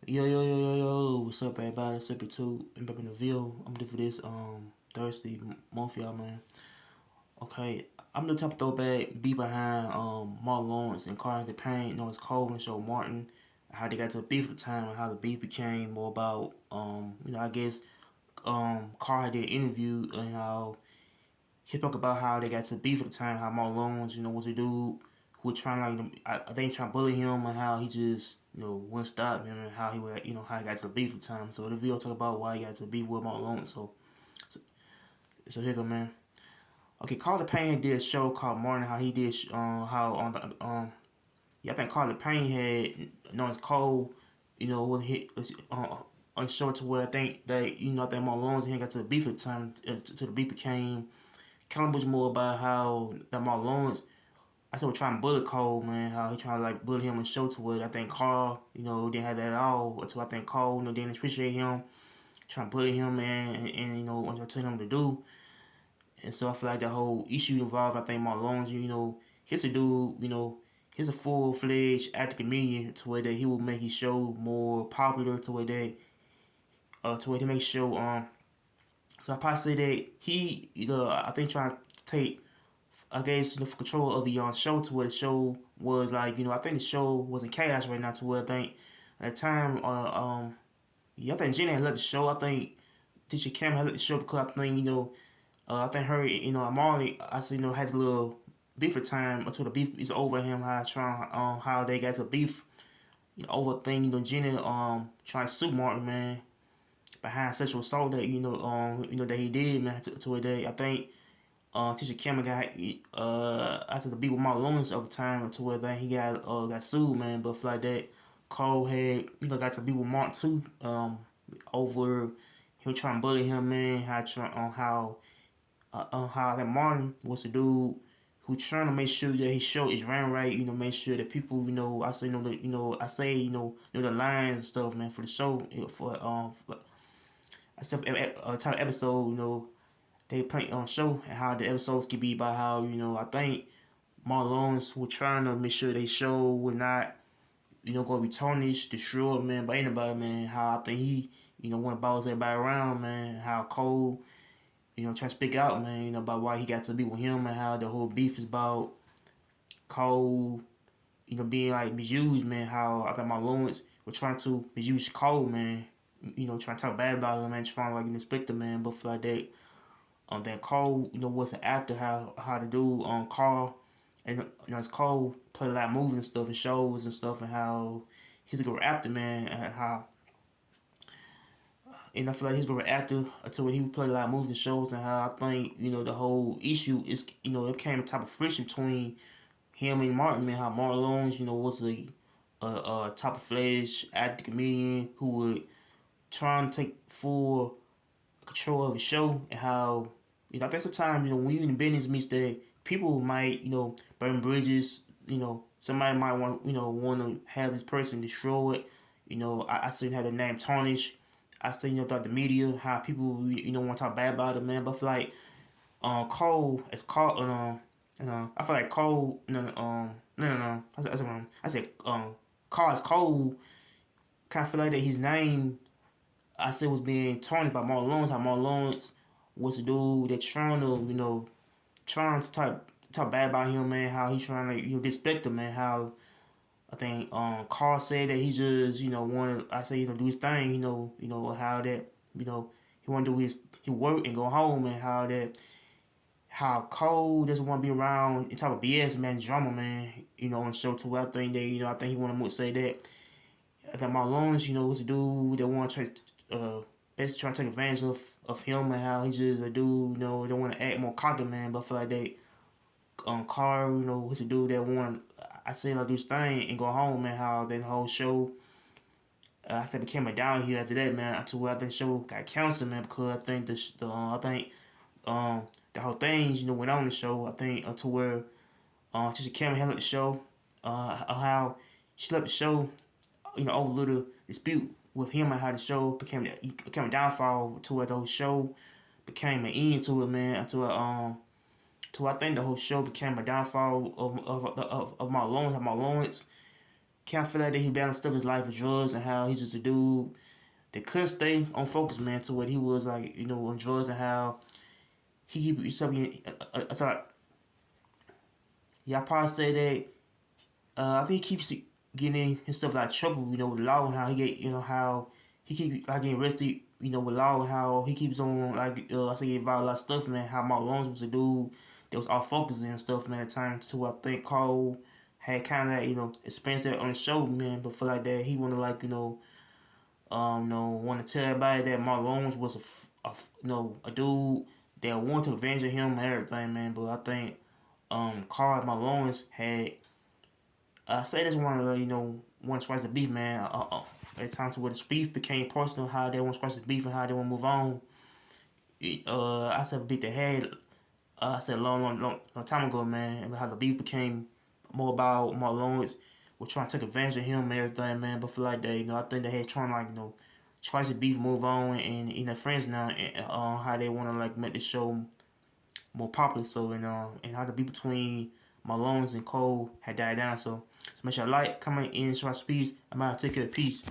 Yo, what's up everybody? It's up two and back in the video. I'm gonna do for this Thursday month, y'all, man. Okay, I'm the type of throwback be behind Mark Lawrence and Payne, known as Cole and Show Martin, how they got to the beef at the time and how the beef became more about I guess Carr did an interview and how he spoke about how they got to beef at the time, how Mark Lawrence, was a dude who was trying I think trying to bully him and how he just wouldn't stop him and how he would how he got to beef at the time. So the video talk about why he got to beef with Mark Lawrence. So here go, man. Okay, Carter Payne did a show called Morning. How he did how on the yeah, I think Carter Payne had known as Cole, when he on the show to where I think that I think Mark Lawrence and he got to the beef at the time to the beef became kind of much more about how that Mark Lawrence I said we're trying to bully Cole, man, how he trying to like bully him and show to it. I think Carl, didn't have that at all. Until I think Cole, didn't appreciate him, trying to bully him, man, and what I told him to do. And so I feel like the whole issue involved, I think Mark Lawrence, he's a dude, he's a full-fledged actor comedian to where that he will make his show more popular to where he makes show so I probably say that he I think trying to take I guess for control of the show to where the show was like I think the show was in chaos right now to where I think at the time yeah I think Jenny had left the show. I think Teacher Cam had left the show because I think I think her Marley I said has a little beef at time until the beef is over him how they got to beef over thing Jenny trying to sue Martin, man, behind sexual assault that that he did, man, to a day I think Teacher Cameron got I said to be with Mark Lawrence over time to where then he got sued, man. But for like that, Cole had got to be with Mark too. Over he was trying to bully him, man. How that Martin was the dude who trying to make sure that his show is ran right. Make sure that people I say I say the lines and stuff, man, for the show for I said type of episode they play on show and how the episodes could be about how I think Mark Lawrence was trying to make sure they show was not gonna be tarnished, destroyed, man, by anybody, man. How I think he want to boss everybody around, man. How Cole trying to speak out, man, about why he got to be with him and how the whole beef is about Cole being like misused, man. How I think Mark Lawrence was trying to misuse Cole, man. Trying to talk bad about him, man, trying to like split the man, but for like that. Then Cole, was an actor, how to do Carl, and as Cole played a lot of movies and stuff and shows and stuff, and how he's a good actor, man, and I feel like he's a good actor until he played a lot of movies and shows, and how I think the whole issue is it became a type of friction between him and Martin, man. How Martin Lawrence was a type of fledged actor comedian who would try and take full control of the show and how I think sometimes when you in the business meets that people might burn bridges. Somebody might want to have this person destroyed. I seen how the name tarnished. I seen throughout the media how people want to talk bad about it, man. But I feel like Cole is Cole I feel like Cole no I said Cole is Cole kind of feel like that his name I said was being tarnished by Mark Lawrence. How Mark Lawrence was a dude that trying to, trying to talk bad about him, man. How he trying to, disrespect him, man. How I think Carl said that he just, wanted I say, do his thing, how that, he want to do his work and go home, and how Cole doesn't want to be around the type of BS, man, drama, man. On the show too. I think that, I think he want to say that. I think Mark Lawrence, was a dude that want to basically trying to take advantage of him and how he's just a dude, don't want to act more cocky, man. But I feel like they, Carl, he's a dude that want I say like do his thing and go home, man. How that whole show, I said became a downhill after that, man. To where I think the show got canceled, man, because I think I think the whole things went on the show. I think to where Tisha Cameron handled the show, how she left the show, over a little dispute with him and how the show became a downfall to where the whole show became an end to it, man. To I think the whole show became a downfall of Mark Lawrence. How Mark Lawrence Can't feel like that he balanced stuff his life with drugs and how he's just a dude that couldn't stay on focus, man, to what he was like, on drugs and how he keep himself in. Sorry, yeah, I probably say that. I think he keeps getting himself out of trouble, with law and how he get, how he keep like getting arrested, with law and how he keeps on like I say get involved in a lot of stuff, man. How Mark Lawrence was a dude that was off focus and stuff, man. At the time, so I think Cole had kind of experienced that on the show, man. But for like that, he wanted like want to tell everybody that Mark Lawrence was a dude that wanted to avenge him and everything, man. But I think Carl Mark Lawrence had I say this one, one slice of beef, man. At times where this beef became personal, how they want to slice the beef and how they want to move on. I said beat the head. I said long time ago, man, and how the beef became more about Mark Lawrence. We're trying to take advantage of him and everything, man. But for like that, I think they had trying to like slice the beef, move on, and they're friends now, and how they want to like make the show more popular. So and how the beef between Malone's and Cole had died down. So make sure you like, comment, and subscribe. I'm out. Take care. Peace.